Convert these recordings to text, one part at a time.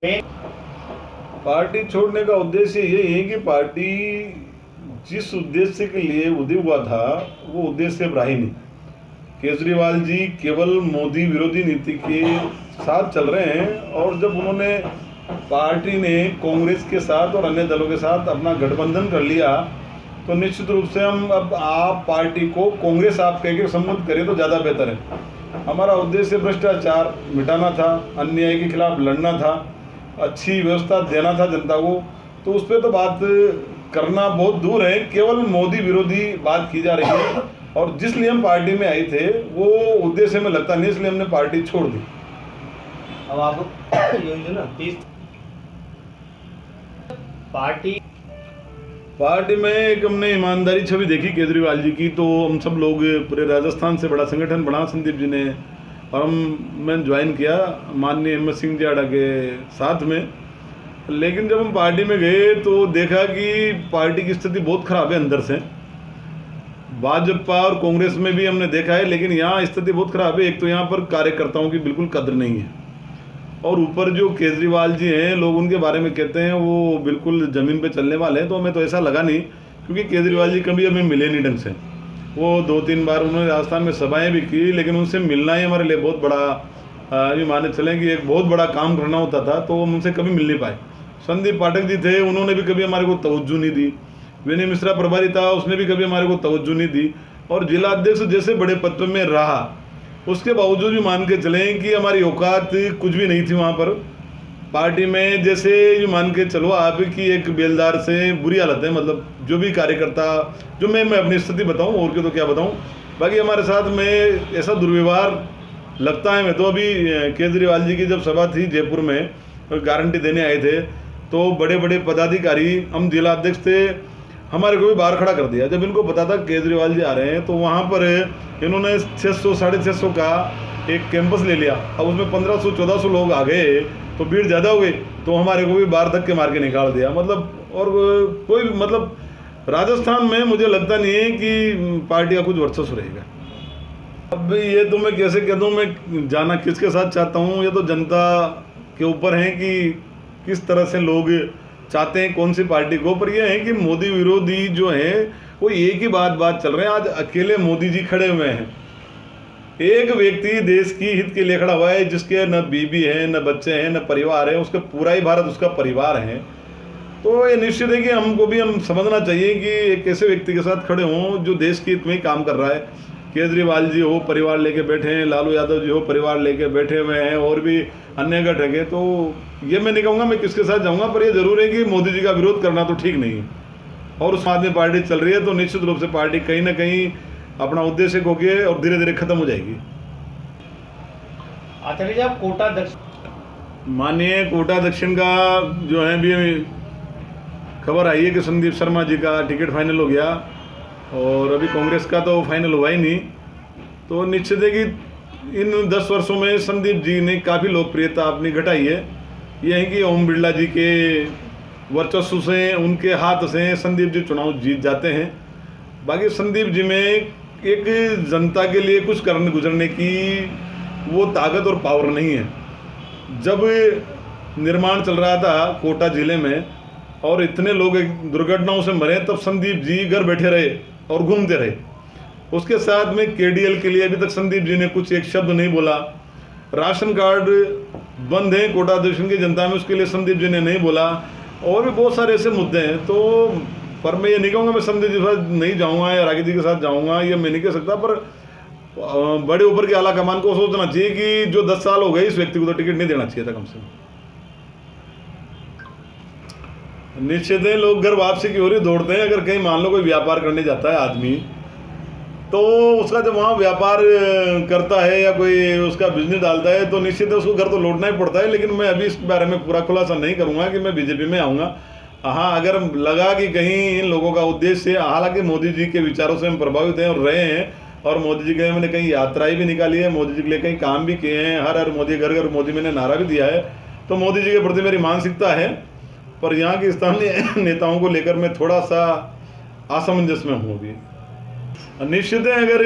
Party छोड़ने का उद्देश्य यही है कि पार्टी जिस उद्देश्य के लिए उदय हुआ था वो उद्देश्य अब रहा ही नहीं। केजरीवाल जी केवल मोदी विरोधी नीति के साथ चल रहे हैं और जब उन्होंने पार्टी ने कांग्रेस के साथ और अन्य दलों के साथ अपना गठबंधन कर लिया तो निश्चित रूप से हम अब आप पार्टी को कांग्रेस आप कह के संबोधित करें तो ज़्यादा बेहतर है। हमारा उद्देश्य भ्रष्टाचार मिटाना था, अन्याय के खिलाफ लड़ना था, अच्छी व्यवस्था देना था जनता को, तो उस पर तो बात करना बहुत दूर है, केवल मोदी विरोधी बात की जा रही है। और जिस लिए हम पार्टी में आए थे वो उद्देश्य में लगता नहीं, इसलिए हमने पार्टी छोड़ दी। अब आपको ना पार्टी में एक हमने ईमानदारी छवि देखी केजरीवाल जी की, तो हम सब लोग पूरे राजस्थान से बड़ा संगठन बना संदीप जी ने, और मैं ज्वाइन किया माननीय हिम्मत सिंह जी आड़ा के साथ में। लेकिन जब हम पार्टी में गए तो देखा कि पार्टी की स्थिति बहुत ख़राब है अंदर से। भाजपा और कांग्रेस में भी हमने देखा है, लेकिन यहाँ स्थिति बहुत ख़राब है। एक तो यहाँ पर कार्यकर्ताओं की बिल्कुल कद्र नहीं है, और ऊपर जो केजरीवाल जी हैं लोग उनके बारे में कहते हैं वो बिल्कुल ज़मीन पे चलने वाले हैं, तो हमें तो ऐसा लगा नहीं, क्योंकि केजरीवाल जी कभी हमें मिले नहीं ढंग से। वो 2-3 बार उन्होंने राजस्थान में सभाएं भी की, लेकिन उनसे मिलना ही हमारे लिए बहुत बड़ा ये माने चलें कि एक बहुत बड़ा काम करना होता था, तो हम उनसे कभी मिल नहीं पाए। संदीप पाठक जी थे, उन्होंने भी कभी हमारे को तवज्जो नहीं दी। विनय मिश्रा प्रभारी था, उसने भी कभी हमारे को तवज्जो नहीं दी। और जिला अध्यक्ष जैसे बड़े पद में रहा, उसके बावजूद भी मान के चलें कि हमारी औकात कुछ भी नहीं थी वहाँ पर पार्टी में। जैसे ये मान के चलो आप कि एक बेलदार से बुरी हालत है, मतलब जो भी कार्यकर्ता, जो मैं अपनी स्थिति बताऊँ और क्या तो क्या बताऊँ, बाकी हमारे साथ में ऐसा दुर्व्यवहार लगता है। मैं तो अभी केजरीवाल जी की जब सभा थी जयपुर में, गारंटी देने आए थे, तो बड़े बड़े पदाधिकारी, हम जिला अध्यक्ष थे, हमारे को भी बाहर खड़ा कर दिया। जब इनको पता था केजरीवाल जी आ रहे हैं, तो वहाँ पर इन्होंने 600-650 का एक कैंपस ले लिया। अब उसमें 1500-1400 लोग आ गए तो भीड़ ज़्यादा हो गई, तो हमारे को भी बाहर धक्के मार के निकाल दिया। मतलब और कोई मतलब राजस्थान में मुझे लगता नहीं है कि पार्टी का कुछ वर्चस्व रहेगा। अब ये तो मैं कैसे कह दूँ, मैं जाना किसके साथ चाहता हूँ, ये तो जनता के ऊपर है कि किस तरह से लोग चाहते हैं कौन सी पार्टी को। पर यह है कि मोदी विरोधी जो है वो एक ही बात चल रहे हैं। आज अकेले मोदी जी खड़े हुए हैं, एक व्यक्ति देश की हित के लिए खड़ा हुआ है, जिसके न बीबी है, न बच्चे हैं, न परिवार है, उसका पूरा ही भारत उसका परिवार है। तो ये निश्चित है कि हमको भी हम समझना चाहिए कि एक ऐसे व्यक्ति के साथ खड़े हों जो देश के हित में काम कर रहा है। केजरीवाल जी हो परिवार लेके बैठे हैं, लालू यादव जी हो परिवार लेके बैठे हुए हैं, और भी अन्य घटक है। तो ये मैं नहीं कहूँगा मैं किसके साथ जाऊँगा, पर ये जरूर है कि मोदी जी का विरोध करना तो ठीक नहीं है। और उस बाद में पार्टी चल रही है, तो निश्चित रूप से पार्टी कहीं ना कहीं अपना उद्देश्य खो के और धीरे धीरे खत्म हो जाएगी। आचार्य जी, आप कोटा दक्षिण, मानिए कोटा दक्षिण का जो है भी खबर आई है कि संदीप शर्मा जी का टिकट फाइनल हो गया, और अभी कांग्रेस का तो फाइनल हुआ ही नहीं। तो निश्चित है कि इन 10 वर्षों में संदीप जी ने काफ़ी लोकप्रियता अपनी घटाई है। ये है कि ओम बिरला जी के वर्चस्व से, उनके हाथ से संदीप जी चुनाव जीत जाते हैं। बाकी संदीप जी में एक जनता के लिए कुछ करने गुजरने की वो ताकत और पावर नहीं है। जब निर्माण चल रहा था कोटा ज़िले में और इतने लोग दुर्घटनाओं से मरे, तब संदीप जी घर बैठे रहे और घूमते रहे। उसके साथ में केडीएल के लिए अभी तक संदीप जी ने कुछ एक शब्द नहीं बोला। राशन कार्ड बंद है कोटा दक्षिण की जनता में, उसके लिए संदीप जी ने नहीं बोला। और भी बहुत सारे ऐसे मुद्दे हैं। तो पर मैं ये नहीं कहूँगा मैं संदीप जी के साथ नहीं जाऊँगा या रागी जी के साथ जाऊँगा, ये मैं नहीं कह सकता। पर बड़े ऊपर के आला कमान को सोचना चाहिए कि जो 10 साल हो गए इस व्यक्ति को तो टिकट नहीं देना चाहिए था कम से कम। निश्चित है लोग घर वापसी की ओर ही दौड़ते हैं। अगर कहीं मान लो कोई व्यापार करने जाता है आदमी, तो उसका जब वहाँ व्यापार करता है या कोई उसका बिजनेस डालता है, तो निश्चित है उसको घर तो लौटना ही पड़ता है। लेकिन मैं अभी इस बारे में पूरा खुलासा नहीं करूँगा कि मैं बीजेपी में आऊँगा। हाँ, अगर लगा कि कहीं इन लोगों का उद्देश्य, हालांकि मोदी जी के विचारों से हम प्रभावित हैं और रहे हैं, और मोदी जी के मैंने कहीं यात्राएं भी निकाली है, मोदी जी के लिए कहीं काम भी किए हैं, हर हर मोदी घर घर मोदी मैंने नारा भी दिया है। तो मोदी जी के प्रति मेरी मानसिकता है, पर यहाँ के स्थानीय नेताओं को लेकर मैं थोड़ा सा असमंजस में हूँ अभी। निश्चित है अगर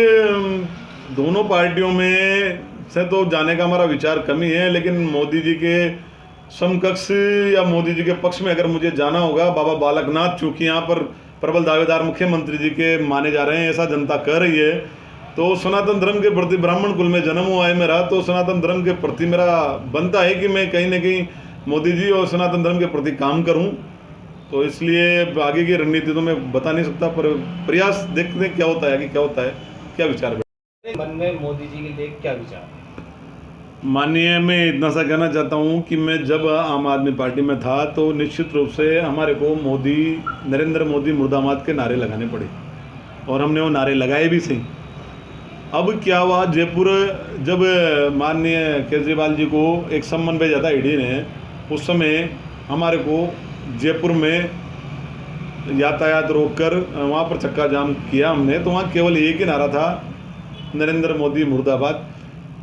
दोनों पार्टियों में से तो जाने का हमारा विचार कम ही है, लेकिन मोदी जी के समकक्ष या मोदी जी के पक्ष में अगर मुझे जाना होगा, बाबा बालकनाथ चूंकि यहाँ पर प्रबल दावेदार मुख्यमंत्री जी के माने जा रहे हैं, ऐसा जनता कह रही है, तो सनातन धर्म के प्रति, ब्राह्मण कुल में जन्म हुआ है मेरा, तो सनातन धर्म के प्रति मेरा बनता है कि मैं कहीं ना कहीं मोदी जी और सनातन धर्म के प्रति काम करूं। तो इसलिए आगे की रणनीति तो मैं बता नहीं सकता, पर प्रयास देखते हैं क्या होता है, कि क्या होता है, क्या विचार है मन में मोदी जी के लिए क्या विचार? माननीय, मैं इतना सा कहना चाहता हूं कि मैं जब आम आदमी पार्टी में था तो निश्चित रूप से हमारे को नरेंद्र मोदी मुर्दाबाद के नारे लगाने पड़े, और हमने वो नारे लगाए भी सही। अब क्या हुआ, जयपुर जब माननीय केजरीवाल जी को एक सम्मन भेजा था ईडी ने, उस समय हमारे को जयपुर में यातायात रोककर वहाँ पर चक्का जाम किया हमने, तो वहाँ केवल एक ही नारा था, नरेंद्र मोदी मुर्दाबाद।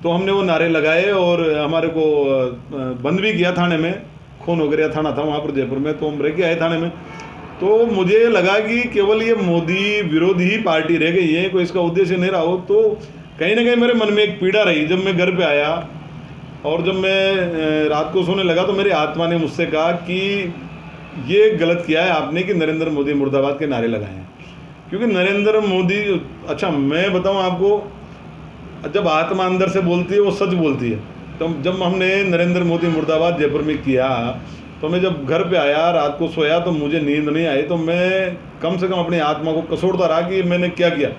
तो हमने वो नारे लगाए और हमारे को बंद भी किया थाने में, खून वगैरह थाना था वहाँ पर जयपुर में, तो हम रह के आए थाने में। तो मुझे लगा कि केवल ये मोदी विरोधी ही पार्टी रह गई है, कोई इसका उद्देश्य नहीं रहा हो। तो कहीं ना कहीं मेरे मन में एक पीड़ा रही। जब मैं घर पे आया और जब मैं रात को सोने लगा तो मेरी आत्मा ने मुझसे कहा कि ये गलत किया है आपने कि नरेंद्र मोदी मुर्दाबाद के नारे लगाए हैं। क्योंकि नरेंद्र मोदी, अच्छा मैं बताऊं आपको, जब आत्मा अंदर से बोलती है वो सच बोलती है। तो जब हमने नरेंद्र मोदी मुर्दाबाद जयपुर में किया, तो मैं जब घर पे आया, रात को सोया तो मुझे नींद नहीं आई, तो मैं कम से कम अपनी आत्मा को कसोड़ता रहा कि मैंने क्या किया।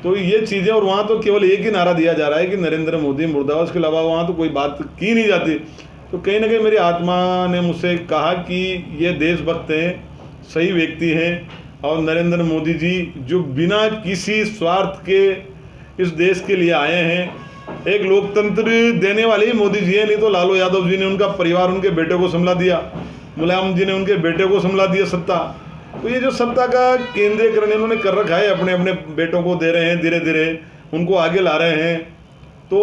तो ये चीज़ें, और वहाँ तो केवल एक ही नारा दिया जा रहा है कि नरेंद्र मोदी मुर्दाबाद, के अलावा वहाँ तो कोई बात की नहीं जाती। तो कहीं ना कहीं मेरी आत्मा ने मुझसे कहा कि ये देशभक्त हैं, सही व्यक्ति हैं, और नरेंद्र मोदी जी जो बिना किसी स्वार्थ के इस देश के लिए आए हैं, एक लोकतंत्र देने वाले ही मोदी जी हैं। नहीं तो लालू यादव जी ने उनका परिवार, उनके बेटे को संभला दिया, मुलायम जी ने उनके बेटे को संभला दिया सत्ता। तो ये जो सत्ता का केंद्रीकरण इन्होंने कर रखा है, अपने अपने बेटों को दे रहे हैं, धीरे धीरे उनको आगे ला रहे हैं। तो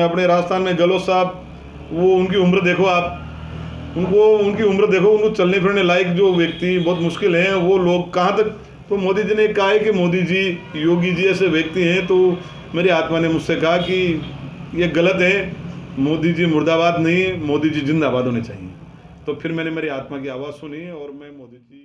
अपने राजस्थान में गहलोत साहब, वो उनकी उम्र देखो आप, उनकी उम्र देखो, उनको चलने फिरने लायक जो व्यक्ति बहुत मुश्किल हैं, वो लोग कहाँ तक। तो मोदी जी ने कहा है कि मोदी जी, योगी जी ऐसे व्यक्ति हैं। तो मेरी आत्मा ने मुझसे कहा कि ये गलत है, मोदी जी मुर्दाबाद नहीं, मोदी जी जिंदाबाद होने चाहिए। तो फिर मैंने मेरी आत्मा की आवाज़ सुनी और मैं मोदी जी